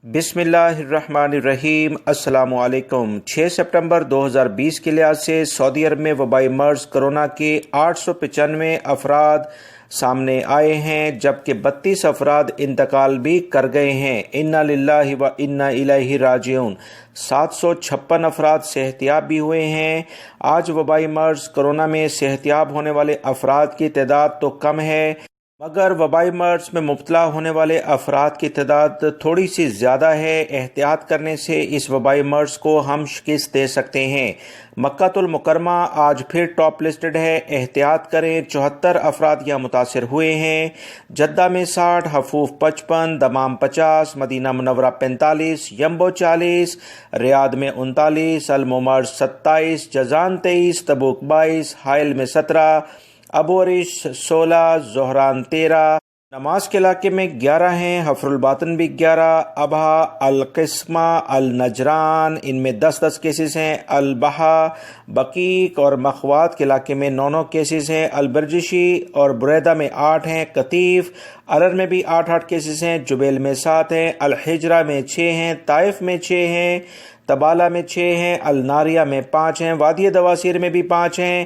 بسم اللہ الرحمن الرحیم۔ السلام علیکم۔ 6 سپٹمبر 2020 کے لحاظ سے سعودی عرب میں وبائی مرض کرونا کے 895 افراد سامنے آئے ہیں، جبکہ 32 افراد انتقال بھی کر گئے ہیں۔ انا للہ و انا الیہ راجعون۔ 756 افراد صحت یاب بھی ہوئے ہیں۔ آج وبائی مرض کرونا میں صحت یاب ہونے والے افراد کی تعداد تو کم ہے، مگر وبائی مرض میں مبتلا ہونے والے افراد کی تعداد تھوڑی سی زیادہ ہے۔ احتیاط کرنے سے اس وبائی مرض کو ہم شکست دے سکتے ہیں۔ مکہ المکرمہ آج پھر ٹاپ لسٹڈ ہے، احتیاط کریں۔ 74 افراد یہاں متاثر ہوئے ہیں۔ جدہ میں 60، حفوف 55، دمام 50، مدینہ منورہ 45، یمبو 40، ریاض میں 39، الممرز 27، جازان 23، تبوک 22، حائل میں 17، ابو عریش 16، زہران 13، نماز کے علاقے میں 11 ہیں، حفر الباطن بھی 11، ابہا، القسمہ، النجران ان میں 10 کیسز ہیں، البہا، بقیق اور مخوات کے علاقے میں 9 کیسز ہیں، البرجشی اور بریدہ میں 8 ہیں، قطیف ارر میں بھی 8 کیسز ہیں، جبیل میں 7 ہیں، الحجرہ میں 6 ہیں، طائف میں 6 ہیں، تبالہ میں 6 ہیں، الناریہ میں 5 ہیں، وادی دواسیر میں بھی 5 ہیں،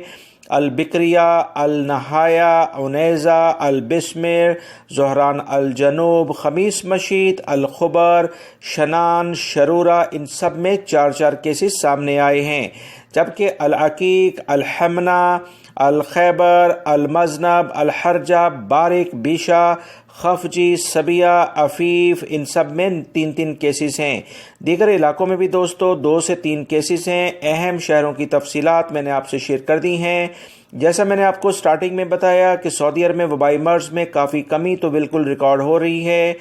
البکریہ، النہایا، عنیزہ، البسمر، زہران الجنوب، خمیس مشیط، الخبر، شنان، شرورہ ان سب میں 4 کیسز سامنے آئے ہیں، جبکہ العقیق، الحمنہ، الخیبر، المزنب، الحرجہ، بارک، بیشہ، خفجی، سبیہ، عفیف ان سب میں 3 کیسز ہیں۔ دیگر علاقوں میں بھی 2 سے 3 کیسز ہیں۔ اہم شہروں کی تفصیلات میں نے آپ سے شیئر کر دی ہیں۔ جیسا میں نے آپ کو سٹارٹنگ میں بتایا کہ سعودی عرب میں وبائی مرض میں کافی کمی تو بالکل ریکارڈ ہو رہی ہے۔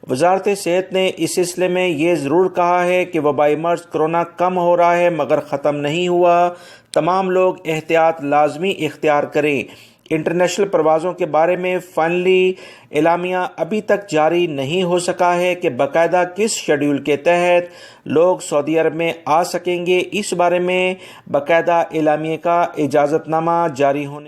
وزارت صحت نے اس سلسلے میں یہ ضرور کہا ہے کہ وبائی مرض کرونا کم ہو رہا ہے مگر ختم نہیں ہوا۔ تمام لوگ احتیاط لازمی اختیار کریں۔ انٹرنیشنل پروازوں کے بارے میں فائنلی اعلامیہ ابھی تک جاری نہیں ہو سکا ہے کہ باقاعدہ کس شیڈول کے تحت لوگ سعودی عرب میں آ سکیں گے۔ اس بارے میں باقاعدہ اعلامیہ کا اجازت نامہ جاری ہونے